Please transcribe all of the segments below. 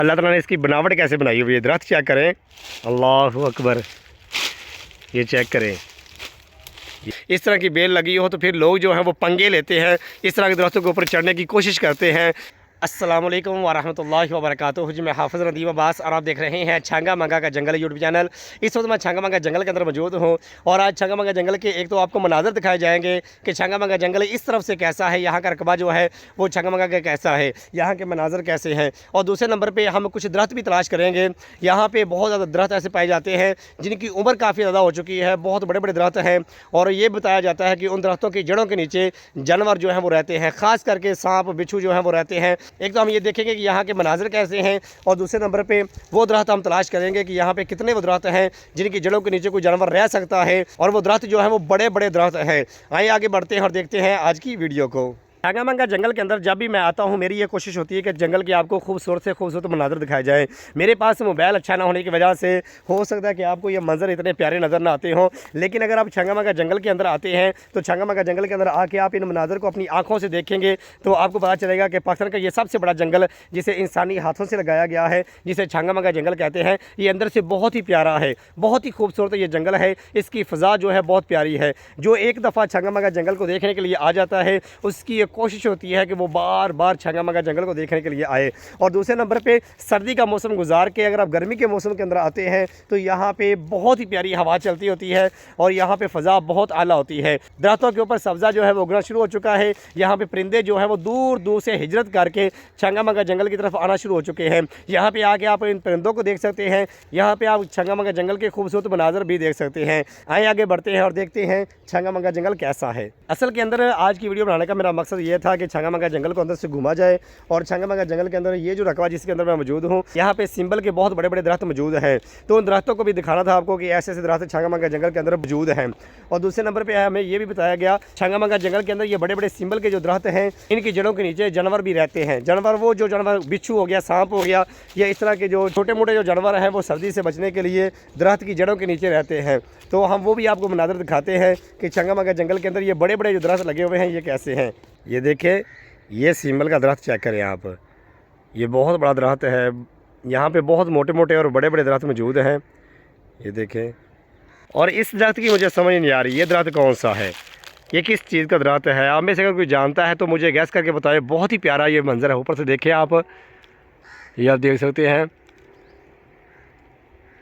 अल्लाह ताला ने इसकी बनावट कैसे बनाई हुई है। दरख्त चेक करें, अल्लाह अकबर, ये चेक करें। इस तरह की बेल लगी हो तो फिर लोग जो हैं वो पंगे लेते हैं, इस तरह के दरख्तों के ऊपर चढ़ने की कोशिश करते हैं। अस्सलाम वालेकुम वरहमतुल्लाहि वबरकातुहू। जी मैं हाफ़िज़ नदीम अब्बास और आप देख रहे हैं छांगा मंगा का जंगल यूट्यूब चैनल। इस वक्त मैं छांगा मंगा जंगल के अंदर मौजूद हूँ और आज छांगा मंगा जंगल के एक तो आपको मनाज़र दिखाए जाएंगे कि छांगा मंगा जंगल इस तरफ से कैसा है, यहाँ का रकबा जो है वो छांगा मंगा का कैसा है, यहाँ के मनाज़र कैसे हैं। और दूसरे नंबर पर हम कुछ दरख्त भी तलाश करेंगे। यहाँ पर बहुत ज़्यादा दरख्त ऐसे पाए जाते हैं जिनकी उम्र काफ़ी ज़्यादा हो चुकी है, बहुत बड़े बड़े दरख्त हैं और ये बताया जाता है कि उन दरख्तों की जड़ों के नीचे जानवर जो हैं वो रहते हैं, ख़ास करके सांप बिच्छू जो हैं वो रहते हैं। एक तो हम ये देखेंगे कि यहाँ के मनाज़र कैसे हैं और दूसरे नंबर पे वो दरख्त हम तलाश करेंगे कि यहाँ पे कितने वो दरख्त हैं जिनकी जड़ों के नीचे कोई जानवर रह सकता है और वो दरख्त जो है वो बड़े बड़े दरख्त हैं। आइए आगे बढ़ते हैं और देखते हैं आज की वीडियो को। छांगा मंगा जंगल के अंदर जब भी मैं आता हूँ मेरी ये कोशिश होती है कि जंगल के आपको खूबसूरत से खूबसूरत मनाज़र दिखाए जाए। मेरे पास मोबाइल अच्छा ना होने की वजह से हो सकता है कि आपको ये मंजर इतने प्यारे नज़र ना आते हों, लेकिन अगर आप छांगा मंगा जंगल के अंदर आते हैं तो छांगा मंगा जंगल के अंदर आके आप इन मनाज़र को अपनी आँखों से देखेंगे तो आपको पता चलेगा कि पाकिस्तान का ये सबसे बड़ा जंगल जिसे इंसानी हाथों से लगाया गया है, जिसे छांगा मंगा जंगल कहते हैं, ये अंदर से बहुत ही प्यारा है, बहुत ही खूबसूरत ये जंगल है। इसकी फ़ज़ा जो है बहुत प्यारी है। जो एक दफ़ा छांगा मंगा जंगल को देखने के लिए आ जाता है उसकी ये कोशिश होती है कि वो बार बार छांगा मंगा जंगल को देखने के लिए आए। और दूसरे नंबर पे सर्दी का मौसम गुजार के अगर आप गर्मी के मौसम के अंदर आते हैं तो यहाँ पे बहुत ही प्यारी हवा चलती होती है और यहाँ पे फ़ज़ा बहुत आला होती है। दरख्तों के ऊपर सब्ज़ा जो है वो उगना शुरू हो चुका है। यहाँ पे परिंदे जो है वो दूर दूर से हिजरत करके छांगा मंगा जंगल की तरफ आना शुरू हो चुके हैं। यहाँ पर आके आप इन परिंदों को देख सकते हैं, यहाँ पर आप छांगा मंगा जंगल के खूबसूरत मनाज़र भी देख सकते हैं। आए आगे बढ़ते हैं और देखते हैं छांगा मंगा जंगल कैसा है। असल के अंदर आज की वीडियो बनाने का मेरा मकसद ये था कि छांगा मंगा जंगल को अंदर से घुमा जाए और छांगा मंगा जंगल के अंदर ये जो रकबा जिसके अंदर मैं मौजूद हूँ यहाँ पे सिंबल के बहुत बड़े बड़े दरख्त मौजूद हैं, तो उन दरख्तों को भी दिखाना था आपको कि ऐसे ऐसे दरख्त छांगा मंगा जंगल के अंदर मौजूद हैं। और दूसरे नंबर पे हमें ये भी बताया गया छांगा मंगा जंगल के अंदर ये बड़े बड़े सिंबल के जो दरख्त हैं इनकी जड़ों के नीचे जानवर भी रहते हैं। जानवर वो जो जानवर बिच्छू हो गया, सांप हो गया, या इस तरह के जो छोटे मोटे जो जानवर हैं वो सर्दी से बचने के लिए दरख्त की जड़ों के नीचे रहते हैं। तो हम वो भी आपको मनाज़र दिखाते हैं कि छांगा मंगा जंगल के अंदर ये बड़े बड़े जो दरख्त लगे हुए हैं ये कैसे हैं। ये देखें, ये सिंबल का दरख्त चेक करें आप, ये बहुत बड़ा दरख्त है। यहाँ पे बहुत मोटे मोटे और बड़े बड़े दरख्त मौजूद हैं, ये देखें। और इस दरख्त की मुझे समझ नहीं आ रही ये दरख्त कौन सा है, ये किस चीज़ का दरख्त है। आप में से अगर कोई जानता है तो मुझे गैस करके बताए। बहुत ही प्यारा ये मंजर है। ऊपर से देखें आप, ये आप देख सकते हैं,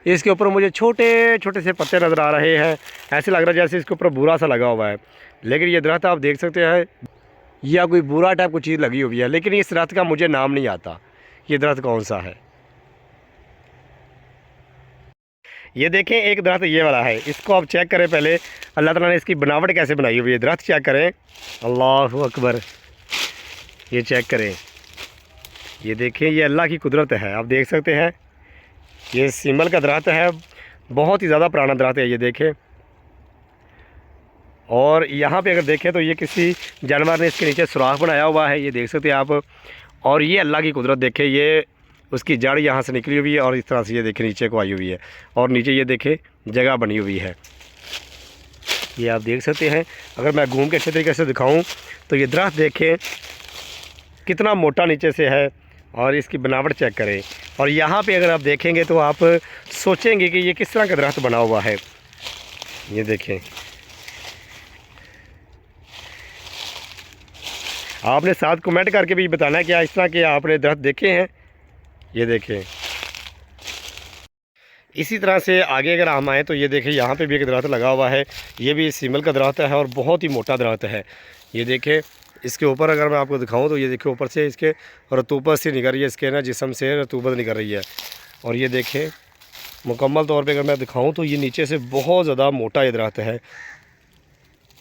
इसके ऊपर मुझे छोटे छोटे से पत्ते नज़र आ रहे हैं। ऐसे लग रहा है जैसे इसके ऊपर बुरा सा लगा हुआ है, लेकिन ये दरख्त आप देख सकते हैं या कोई बुरा टाइप की चीज़ लगी हुई है, लेकिन इस दरख्त का मुझे नाम नहीं आता ये दरख्त कौन सा है। ये देखें, एक दरख्त ये वाला है, इसको आप चेक करें पहले अल्लाह ताला ने इसकी बनावट कैसे बनाई हुई है। दरख्त चेक करें, अल्लाह अकबर, ये चेक करें। ये देखें, ये अल्लाह की कुदरत है। आप देख सकते हैं ये सिंबल का दरख्त है, बहुत ही ज़्यादा पुराना दरख्त है। ये देखें, और यहाँ पे अगर देखें तो ये किसी जानवर ने इसके नीचे सुराख बनाया हुआ है, ये देख सकते हैं आप। और ये अल्लाह की कुदरत देखें, ये उसकी जड़ यहाँ से निकली हुई है और इस तरह से ये देखें नीचे को आई हुई है और नीचे ये देखें जगह बनी हुई है, ये आप देख सकते हैं। अगर मैं घूम के अच्छे तरीके से दिखाऊं तो ये दरख्त देखें कितना मोटा नीचे से है और इसकी बनावट चेक करें। और यहाँ पे अगर आप देखेंगे तो आप सोचेंगे कि ये किस तरह का दरख्त बना हुआ है। ये देखें, आपने साथ कमेंट करके भी बताना है कि इस तरह के आपने दरख्त देखे हैं। ये देखें, इसी तरह से आगे अगर हम आएँ तो ये देखें यहाँ पे भी एक दरख्त लगा हुआ है, ये भी सिंबल का दरख्त है और बहुत ही मोटा दरख्त है। ये देखें, इसके ऊपर अगर मैं आपको दिखाऊं तो ये देखिए ऊपर से इसके रतूबत से निकल रही है, इसके ना जिस्म से रतूबत निकल रही है। और ये देखें मुकम्मल तौर पे अगर मैं दिखाऊं तो ये नीचे से बहुत ज़्यादा मोटा ये दरख्त है।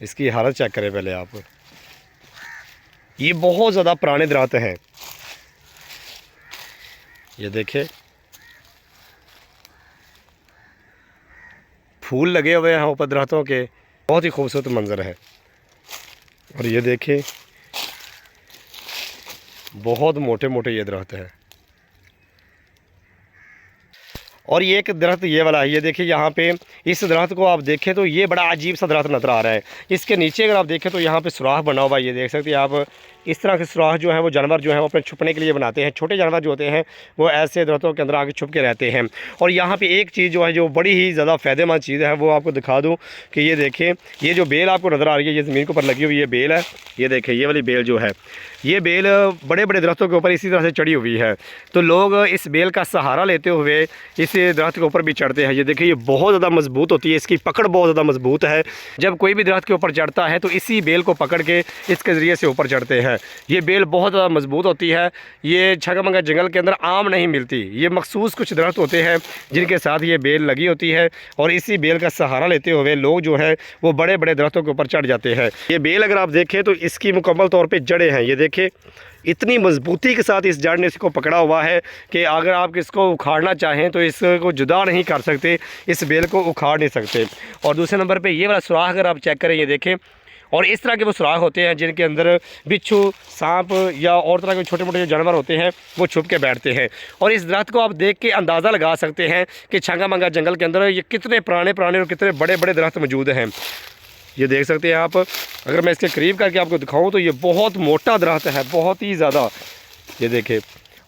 इसकी हालत चेक करें पहले आप, ये बहुत ज़्यादा पुराने दरख्त हैं। ये देखें, फूल लगे हुए हैं ऊपर दरख्तों के, बहुत ही खूबसूरत मंजर है। और ये देखें बहुत मोटे मोटे ये दरख्त हैं। और ये एक दरख्त ये वाला है, ये देखिए यहाँ पे इस दरख्त को आप देखें तो ये बड़ा अजीब सा दरख्त नज़र आ रहा है। इसके नीचे अगर आप देखें तो यहाँ पे सुराख बना हुआ है, ये देख सकते हैं आप, इस तरह के सुराख जो है वो जानवर जो है वो अपने छुपने के लिए बनाते हैं। छोटे जानवर जो होते हैं वो ऐसे दरख्तों के अंदर आके छुप के रहते हैं। और यहाँ पे एक चीज़ जो है जो बड़ी ही ज़्यादा फ़ायदेमंद चीज़ है वो आपको दिखा दूँ कि ये देखें, ये जो बेल आपको नज़र आ रही है ये ज़मीन के ऊपर लगी हुई ये बेल है। ये देखें ये वाली बेल जो है ये बेल बड़े बड़े दरख्तों के ऊपर इसी तरह से चढ़ी हुई है। तो लोग इस बेल का सहारा लेते हुए इस दरख्त के ऊपर भी चढ़ते हैं। ये देखिए ये बहुत ज़्यादा मजबूत होती है, इसकी पकड़ बहुत ज़्यादा मजबूत है। जब कोई भी दरख्त के ऊपर चढ़ता है तो इसी बेल को पकड़ के इसके ज़रिए से ऊपर चढ़ते हैं। ये बेल बहुत ज़्यादा मजबूत होती है। ये छंगामंगा जंगल के अंदर आम नहीं मिलती। ये मखसूस कुछ दरख्त होते हैं जिनके साथ ये बेल लगी होती है और इसी बेल का सहारा लेते हुए लोग जो है वो बड़े बड़े दरख्तों के ऊपर चढ़ जाते हैं। ये बेल अगर आप देखें तो इसकी मुकम्मल तौर पर जड़ें हैं। ये देखें इतनी मजबूती के साथ इस जड़ ने इसको पकड़ा हुआ है कि अगर आप इसको उखाड़ना चाहें तो इसको जुदा नहीं कर सकते, इस बेल को उखाड़ नहीं सकते। और दूसरे नंबर पे ये वाला सुराख अगर आप चेक करें ये देखें, और इस तरह के वो सुराख होते हैं जिनके अंदर बिच्छू, सांप या और तरह के छोटे मोटे जो जानवर होते हैं वो छुप के बैठते हैं। और इस दरख्त को आप देख के अंदाज़ा लगा सकते हैं कि छंगामंगा जंगल के अंदर ये कितने पुराने और कितने बड़े बड़े दरख्त मौजूद हैं। ये देख सकते हैं आप। अगर मैं इसके करीब करके आपको दिखाऊं तो ये बहुत मोटा दरख्त है, बहुत ही ज़्यादा। ये देखें,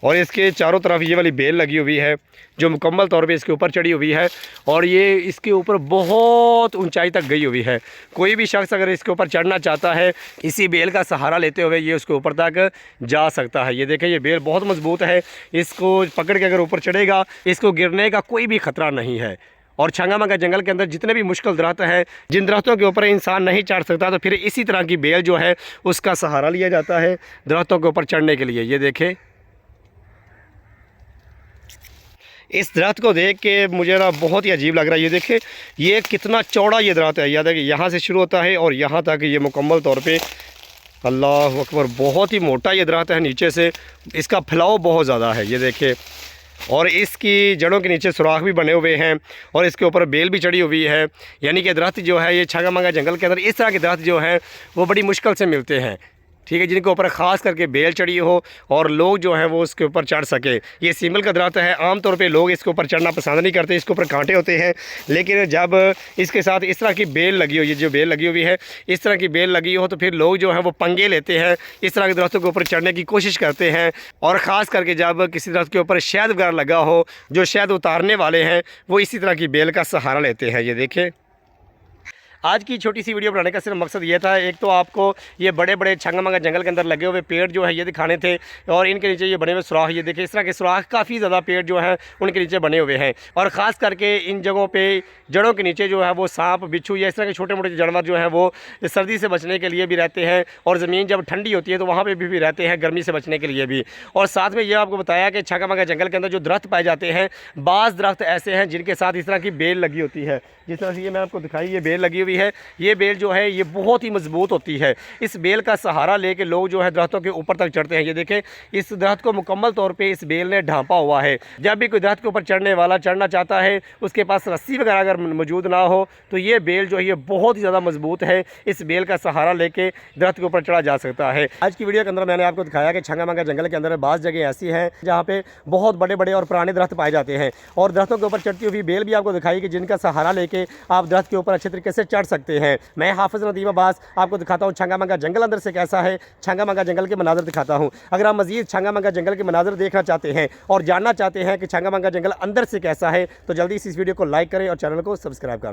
और इसके चारों तरफ ये वाली बेल लगी हुई है जो मुकम्मल तौर पे इसके ऊपर चढ़ी हुई है और ये इसके ऊपर बहुत ऊंचाई तक गई हुई है। कोई भी शख्स अगर इसके ऊपर चढ़ना चाहता है इसी बेल का सहारा लेते हुए ये उसके ऊपर तक जा सकता है। ये देखें ये बेल बहुत मजबूत है, इसको पकड़ के अगर ऊपर चढ़ेगा इसको गिरने का कोई भी ख़तरा नहीं है। और छंगामंगा जंगल के अंदर जितने भी मुश्किल दरख्त हैं जिन दरख्तों के ऊपर इंसान नहीं चढ़ सकता तो फिर इसी तरह की बेल जो है उसका सहारा लिया जाता है दरख्तों के ऊपर चढ़ने के लिए। ये देखें, इस दरख्त को देख के मुझे ना बहुत ही अजीब लग रहा है। ये देखें ये कितना चौड़ा ये दरख्त है। याद है कि यहाँ से शुरू होता है और यहाँ तक ये मुकम्मल तौर पे, अल्लाह अकबर, बहुत ही मोटा ये दरख्त है। नीचे से इसका फैलाव बहुत ज़्यादा है। ये देखें, और इसकी जड़ों के नीचे सुराख भी बने हुए हैं और इसके ऊपर बेल भी चढ़ी हुई है। यानी कि दरख्त जो है ये छंगामंगा जंगल के अंदर इस तरह के दरख्त जो हैं वो बड़ी मुश्किल से मिलते हैं, ठीक है, जिनके ऊपर ख़ास करके बेल चढ़ी हो और लोग जो हैं वो उसके ऊपर चढ़ सके। ये सीमल का दरख्त है, आमतौर पे लोग इसके ऊपर चढ़ना पसंद नहीं करते, इसके ऊपर कांटे होते हैं। लेकिन जब इसके साथ इस तरह की बेल लगी हो, ये जो बेल लगी हुई है इस तरह की बेल लगी हो तो फिर लोग जो हैं वो पंगे लेते हैं, इस तरह के दरख्तों के ऊपर चढ़ने की कोशिश करते हैं। और ख़ास करके जब किसी दरख्त के ऊपर शहद वगैरह लगा हो, जो शहद उतारने वाले हैं वो इसी तरह की बेल का सहारा लेते हैं। ये देखें, आज की छोटी सी वीडियो बनाने का सिर्फ मकसद ये था, एक तो आपको ये बड़े बड़े छंगामंगा जंगल के अंदर लगे हुए पेड़ जो है ये दिखाने थे और इनके नीचे ये बने हुए सुराख। ये देखिए इस तरह के सुराख काफ़ी ज़्यादा पेड़ जो हैं उनके नीचे बने हुए हैं। और ख़ास करके इन जगहों पे जड़ों के नीचे जो है वो सांप, बिच्छू या इस तरह के छोटे मोटे जानवर जो हैं वो सर्दी से बचने के लिए भी रहते हैं और ज़मीन जब ठंडी होती है तो वहाँ पर भी रहते हैं गर्मी से बचने के लिए भी। और साथ में ये आपको बताया कि छंगामंगा जंगल के अंदर जो दरख्त पाए जाते हैं, बाज़ दरख्त ऐसे हैं जिनके साथ इस तरह की बेल लगी होती है। जिस तरह से ये मैं आपको दिखाई, ये बेल लगी हुई है, ये बेल जो है ये बहुत ही मजबूत होती है। इस बेल का सहारा लेके लोग जो है दरख्तों के ऊपर तक चढ़ते हैं। ये देखें इस दरख्त को मुकम्मल तौर पे इस बेल ने ढांपा हुआ है। जब भी कोई दरख्त के ऊपर चढ़ने वाला चढ़ना चाहता है, उसके पास रस्सी वगैरह अगर मौजूद ना हो तो ये बेल जो है ये बहुत ही ज़्यादा मजबूत है। इस बेल का सहारा लेके दरख्त के ऊपर चढ़ा जा सकता है। आज की वीडियो के अंदर मैंने आपको दिखाया कि छंगामंगा जंगल के अंदर बाज़ जगह ऐसी हैं जहाँ पे बहुत बड़े बड़े और पुराने दरख्त पाए जाते हैं और दरख्तों के ऊपर चढ़ती हुई बेल भी आपको दिखाई कि जिनका सहारा लेके आप दरख्त के ऊपर अच्छे तरीके से चढ़ सकते हैं। मैं हाफिज़ नदीम अब्बास आपको दिखाता हूँ छंगामंगा जंगल अंदर से कैसा है, छंगामंगा जंगल के मनाज़र दिखाता हूँ। अगर आप मज़ीद छंगामंगा जंगल के मनाज़र देखना चाहते हैं और जानना चाहते हैं कि छंगामंगा जंगल अंदर से कैसा है तो जल्दी इस वीडियो को लाइक करें और चैनल को सब्सक्राइब कर दें।